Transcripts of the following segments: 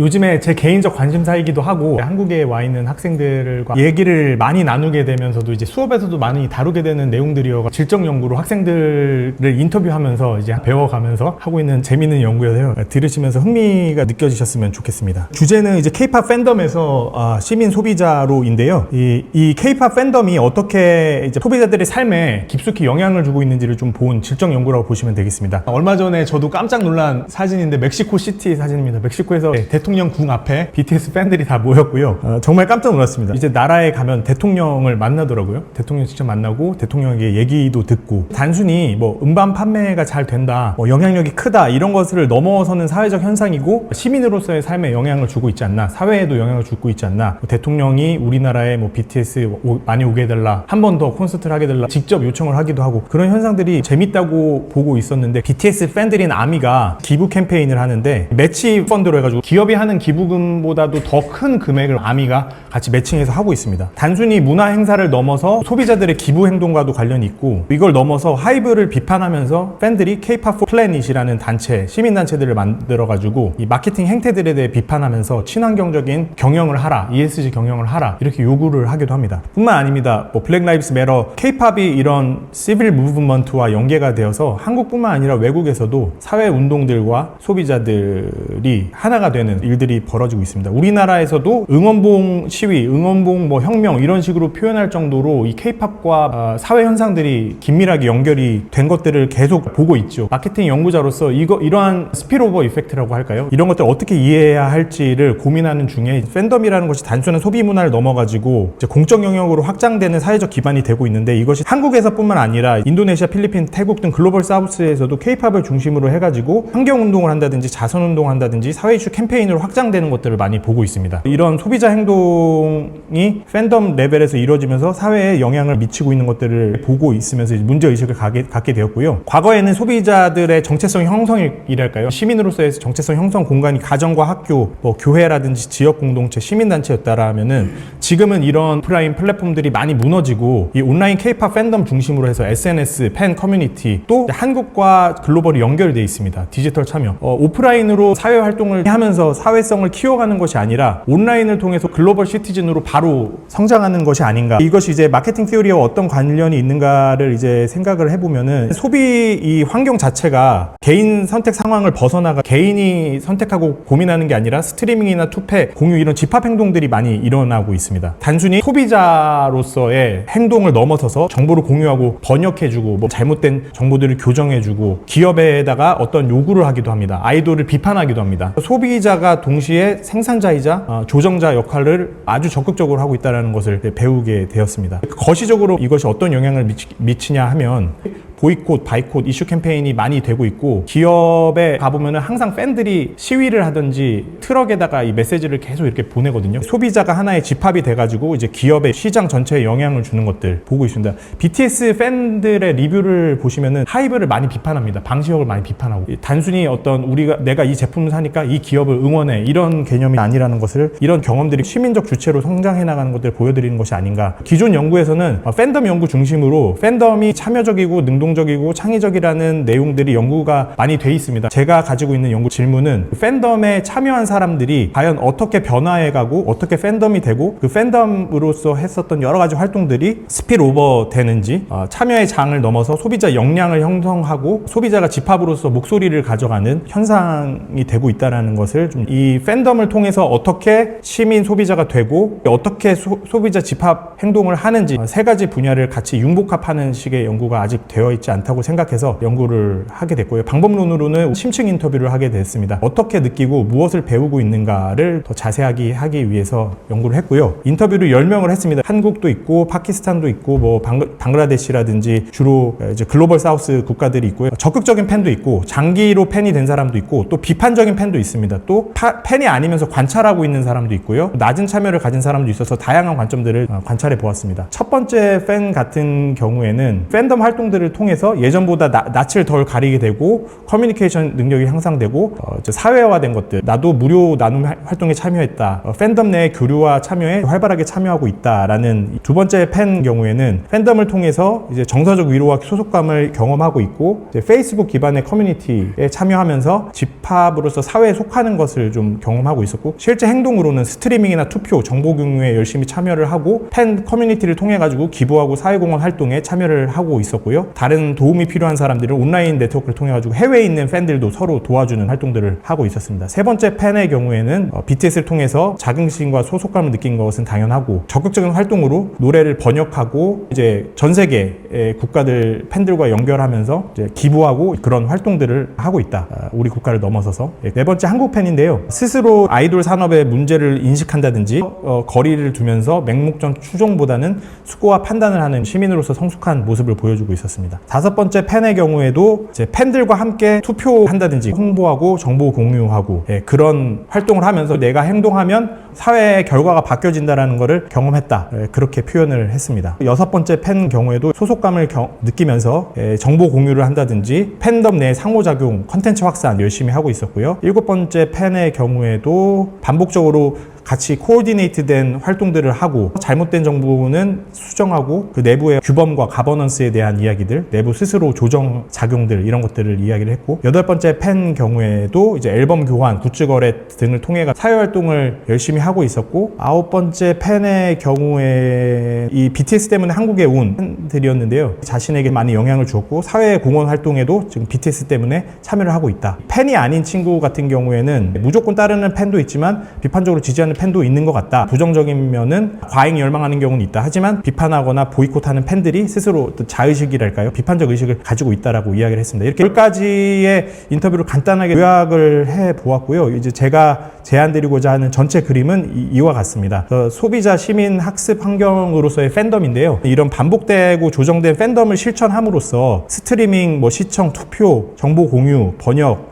요즘에 제 개인적 관심사이기도 하고 한국에 와 있는 학생들과 얘기를 많이 나누게 되면서도 이제 수업에서도 많이 다루게 되는 내용들이어 질적 연구로 학생들을 인터뷰하면서 이제 배워가면서 하고 있는 재미있는 연구여서요. 들으시면서 흥미가 느껴지셨으면 좋겠습니다. 주제는 이제 K-팝 팬덤에서 시민 소비자로인데요. 이 K-팝 팬덤이 어떻게 이제 소비자들의 삶에 깊숙이 영향을 주고 있는지를 좀 본 질적 연구라고 보시면 되겠습니다. 얼마 전에 저도 깜짝 놀란 사진인데 멕시코 시티 사진입니다. 멕시코에서 대통령 궁 앞에 BTS 팬들이 다 모였고요. 정말 깜짝 놀랐습니다. 이제 나라에 가면 대통령을 만나더라고요. 대통령 직접 만나고 대통령에게 얘기도 듣고, 단순히 뭐 음반 판매가 잘 된다, 뭐 영향력이 크다 이런 것을 넘어서는 사회적 현상이고 시민으로서의 삶에 영향을 주고 있지 않나, 사회에도 영향을 주고 있지 않나, 대통령이 우리나라에 뭐 BTS 많이 오게 해달라, 한 번 더 콘서트를 하게 해달라 직접 요청을 하기도 하고, 그런 현상들이 재밌다고 보고 있었는데, BTS 팬들인 아미가 기부 캠페인을 하는데 매치 펀드로 해가지고 기업이 하는 기부금보다도 더 큰 금액을 아미가 같이 매칭해서 하고 있습니다. 단순히 문화 행사를 넘어서 소비자들의 기부 행동과도 관련이 있고, 이걸 넘어서 하이브를 비판하면서 팬들이 K-팝 for Planet이라는 단체, 시민단체들을 만들어가지고 이 마케팅 행태들에 대해 비판하면서 친환경적인 경영을 하라, ESG 경영을 하라 이렇게 요구를 하기도 합니다. 뿐만 아닙니다. 뭐 블랙 라이브스 매터, K-팝이 이런 시빌 무브먼트와 연계가 되어서 한국뿐만 아니라 외국에서도 사회 운동들과 소비자들이 하나가 되는 일들이 벌어지고 있습니다. 우리나라에서도 응원봉 시위, 응원봉 뭐 혁명 이런 식으로 표현할 정도로 이 K-팝과 사회 현상들이 긴밀하게 연결이 된 것들을 계속 보고 있죠. 마케팅 연구자로서 이러한 스피로버 이펙트라고 할까요? 이런 것들을 어떻게 이해해야 할지를 고민하는 중에, 팬덤이라는 것이 단순한 소비 문화를 넘어가지고 이제 공적 영역으로 확장되는 사회적 기반이 되고 있는데, 이것이 한국에서뿐만 아니라 인도네시아, 필리핀, 태국 등 글로벌 사우스에서도 K-팝을 중심으로 해가지고 환경운동을 한다든지 자선운동을 한다든지 사회 이슈 캠페인으로 확장되는 것들을 많이 보고 있습니다. 이런 소비자 행동이 팬덤 레벨에서 이루어지면서 사회에 영향을 미치고 있는 것들을 보고 있으면서 문제의식을 갖게 되었고요. 과거에는 소비자들의 정체성 형성이랄까요? 시민으로서의 정체성 형성 공간이 가정과 학교, 뭐 교회라든지 지역 공동체, 시민단체였다라면은 지금은 이런 오프라인 플랫폼들이 많이 무너지고 이 온라인 K-팝 팬덤 중심으로 해서 SNS, 팬 커뮤니티, 또 한국과 글로벌이 연결되어 있습니다. 디지털 참여. 오프라인으로 사회 활동을 하면서 사회성을 키워가는 것이 아니라 온라인을 통해서 글로벌 시티즌으로 바로 성장하는 것이 아닌가. 이것이 이제 마케팅 티오리와 어떤 관련이 있는가를 이제 생각을 해보면은, 소비 이 환경 자체가 개인 선택 상황을 벗어나가 개인이 선택하고 고민하는 게 아니라 스트리밍이나 투패, 공유 이런 집합 행동들이 많이 일어나고 있습니다. 단순히 소비자로서의 행동을 넘어서서 정보를 공유하고 번역해주고 뭐 잘못된 정보들을 교정해주고 기업에다가 어떤 요구를 하기도 합니다. 아이돌을 비판하기도 합니다. 소비자가 동시에 생산자이자 조정자 역할을 아주 적극적으로 하고 있다는 것을 배우게 되었습니다. 거시적으로 이것이 어떤 영향을 미치냐 하면, 보이콧, 바이콧 이슈 캠페인이 많이 되고 있고, 기업에 가보면은 항상 팬들이 시위를 하든지 트럭에다가 이 메시지를 계속 이렇게 보내거든요. 소비자가 하나의 집합이 돼가지고 이제 기업의 시장 전체에 영향을 주는 것들 보고 있습니다. BTS 팬들의 리뷰를 보시면은 하이브를 많이 비판합니다. 방시혁을 많이 비판하고, 단순히 어떤 내가 이 제품을 사니까 이 기업을 응원해 이런 개념이 아니라는 것을, 이런 경험들이 시민적 주체로 성장해 나가는 것들을 보여드리는 것이 아닌가. 기존 연구에서는 팬덤 연구 중심으로 팬덤이 참여적이고 능동적이고 창의적이라는 내용들이 연구가 많이 돼 있습니다. 제가 가지고 있는 연구 질문은, 팬덤에 참여한 사람들이 과연 어떻게 변화해가고 어떻게 팬덤이 되고 그 팬덤으로서 했었던 여러 가지 활동들이 스피로버 되는지, 참여의 장을 넘어서 소비자 역량을 형성하고 소비자가 집합으로서 목소리를 가져가는 현상이 되고 있다는 것을, 좀 이 팬덤을 통해서 어떻게 시민 소비자가 되고 어떻게 소비자 집합 행동을 하는지, 세 가지 분야를 같이 융복합하는 식의 연구가 아직 되어 있지 않다고 생각해서 연구를 하게 됐고요. 방법론으로는 심층 인터뷰를 하게 됐습니다. 어떻게 느끼고 무엇을 배우고 있는가를 더 자세하게 하기 위해서 연구를 했고요. 인터뷰를 10명을 했습니다. 한국도 있고 파키스탄도 있고 뭐 방글라데시라든지 주로 이제 글로벌 사우스 국가들이 있고요. 적극적인 팬도 있고 장기로 팬이 된 사람도 있고, 또 비판적인 팬도 있습니다. 또 팬이 아니면서 관찰하고 있는 사람도 있고요. 낮은 참여를 가진 사람도 있어서 다양한 관점들을 관찰해 보았습니다. 첫 번째 팬 같은 경우에는 팬덤 활동들을 통해 통해서 예전보다 낯을 덜 가리게 되고 커뮤니케이션 능력이 향상되고 사회화된 것들, 나도 무료 나눔 활동에 참여했다, 팬덤 내 교류와 참여에 활발하게 참여하고 있다라는 두 번째 팬 경우에는 팬덤을 통해서 이제 정서적 위로와 소속감을 경험하고 있고, 이제 페이스북 기반의 커뮤니티에 참여하면서 집합으로서 사회에 속하는 것을 좀 경험하고 있었고, 실제 행동으로는 스트리밍이나 투표, 정보 공유에 열심히 참여를 하고 팬 커뮤니티를 통해 가지고 기부하고 사회공헌 활동에 참여를 하고 있었고요. 다른 도움이 필요한 사람들은 온라인 네트워크를 통해 가지고 해외에 있는 팬들도 서로 도와주는 활동들을 하고 있었습니다. 세 번째 팬의 경우에는 BTS를 통해서 자긍심과 소속감을 느낀 것은 당연하고, 적극적인 활동으로 노래를 번역하고 이제 전 세계의 국가들 팬들과 연결하면서 이제 기부하고 그런 활동들을 하고 있다. 우리 국가를 넘어서서. 네 번째 한국 팬인데요. 스스로 아이돌 산업의 문제를 인식한다든지 거리를 두면서 맹목적 추종보다는 수고와 판단을 하는 시민으로서 성숙한 모습을 보여주고 있었습니다. 다섯 번째 팬의 경우에도 이제 팬들과 함께 투표한다든지 홍보하고 정보 공유하고 그런 활동을 하면서 내가 행동하면 사회의 결과가 바뀌어진다는 것을 경험했다. 그렇게 표현을 했습니다. 여섯 번째 팬 경우에도 소속감을 느끼면서 정보 공유를 한다든지 팬덤 내 상호작용, 컨텐츠 확산 열심히 하고 있었고요. 일곱 번째 팬의 경우에도 반복적으로 같이 코오디네이트된 활동들을 하고, 잘못된 정보는 수정하고 그 내부의 규범과 가버넌스에 대한 이야기들, 내부 스스로 조정 작용들, 이런 것들을 이야기를 했고, 여덟 번째 팬 경우에도 이제 앨범 교환, 굿즈 거래 등을 통해 사회 활동을 열심히 하고 있었고, 아홉 번째 팬의 경우에 이 BTS 때문에 한국에 온 팬들이었는데요. 자신에게 많이 영향을 주었고 사회 공헌 활동에도 지금 BTS 때문에 참여를 하고 있다. 팬이 아닌 친구 같은 경우에는 무조건 따르는 팬도 있지만 비판적으로 지지하는 팬도 있는 것 같다. 부정적인 면은 과잉 열망하는 경우는 있다. 하지만 비판하거나 보이콧하는 팬들이 스스로 자의식이랄까요? 비판적 의식을 가지고 있다라고 이야기를 했습니다. 이렇게 10가지의 인터뷰를 간단하게 요약을 해 보았고요. 이제 제가 제안드리고자 하는 전체 그림은 이와 같습니다. 소비자, 시민, 학습 환경으로서의 팬덤인데요. 이런 반복되고 조정된 팬덤을 실천함으로써 스트리밍, 시청, 투표, 정보 공유, 번역,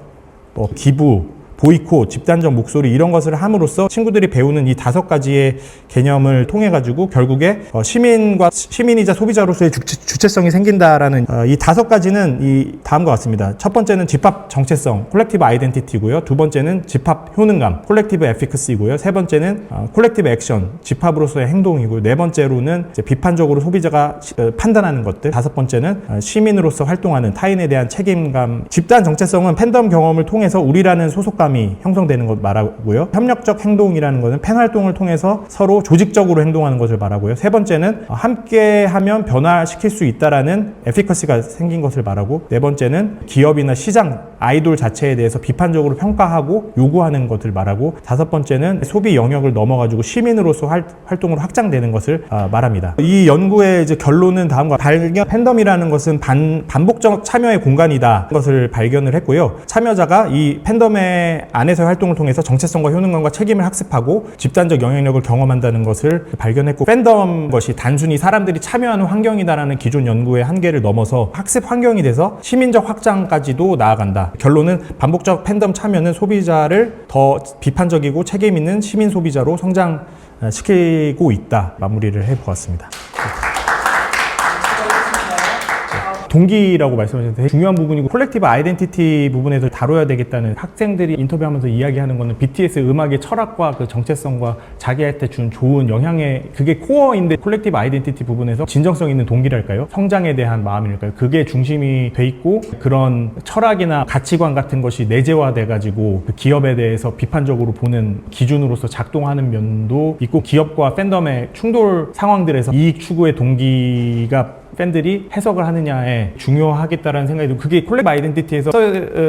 기부, 보이콧, 집단적 목소리, 이런 것을 함으로써 친구들이 배우는 이 5가지의 개념을 통해 가지고 결국에 시민이자 소비자로서의 주체성이 생긴다라는 이 5가지는 이 다음과 같습니다. 첫 번째는 집합 정체성, 콜렉티브 아이덴티티고요. 두 번째는 집합 효능감, 콜렉티브 에피커시고요. 세 번째는 콜렉티브 액션, 집합으로서의 행동이고요. 네 번째로는 이제 비판적으로 소비자가 판단하는 것들. 다섯 번째는 시민으로서 활동하는 타인에 대한 책임감. 집단 정체성은 팬덤 경험을 통해서 우리라는 소속감 이 형성되는 것 말하고요. 협력적 행동이라는 것은 팬 활동을 통해서 서로 조직적으로 행동하는 것을 말하고요. 세 번째는 함께하면 변화시킬 수 있다라는 에피커시가 생긴 것을 말하고, 네 번째는 기업이나 시장, 아이돌 자체에 대해서 비판적으로 평가하고 요구하는 것을 말하고, 다섯 번째는 소비 영역을 넘어가지고 시민으로서 활동으로 확장되는 것을 말합니다. 이 연구의 이제 결론은 다음과 발견 팬덤이라는 것은 반복적 참여의 공간이다 것을 발견을 했고요. 참여자가 이 팬덤의 안에서의 활동을 통해서 정체성과 효능감과 책임을 학습하고 집단적 영향력을 경험한다는 것을 발견했고, 팬덤 것이 단순히 사람들이 참여하는 환경이다라는 기존 연구의 한계를 넘어서 학습 환경이 돼서 시민적 확장까지도 나아간다. 결론은 반복적 팬덤 참여는 소비자를 더 비판적이고 책임 있는 시민 소비자로 성장시키고 있다. 마무리를 해보았습니다. 동기라고 말씀하셨는데 중요한 부분이고, 콜렉티브 아이덴티티 부분에서 다뤄야 되겠다는 학생들이 인터뷰하면서 이야기하는 거는 BTS 음악의 철학과 그 정체성과 자기한테 준 좋은 영향의 그게 코어인데, 콜렉티브 아이덴티티 부분에서 진정성 있는 동기랄까요? 성장에 대한 마음일까요? 그게 중심이 돼 있고, 그런 철학이나 가치관 같은 것이 내재화돼 가지고 그 기업에 대해서 비판적으로 보는 기준으로서 작동하는 면도 있고, 기업과 팬덤의 충돌 상황들에서 이익 추구의 동기가 팬들이 해석을 하느냐에 중요하겠다라는 생각이 들고, 그게 콜렉티브 아이덴티티에서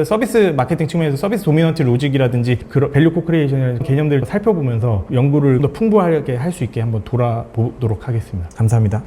서비스 마케팅 측면에서 서비스 도미넌트 로직이라든지 그런 밸류 코크리에이션이라는 개념들을 살펴보면서 연구를 더 풍부하게 할 수 있게 한번 돌아보도록 하겠습니다. 감사합니다.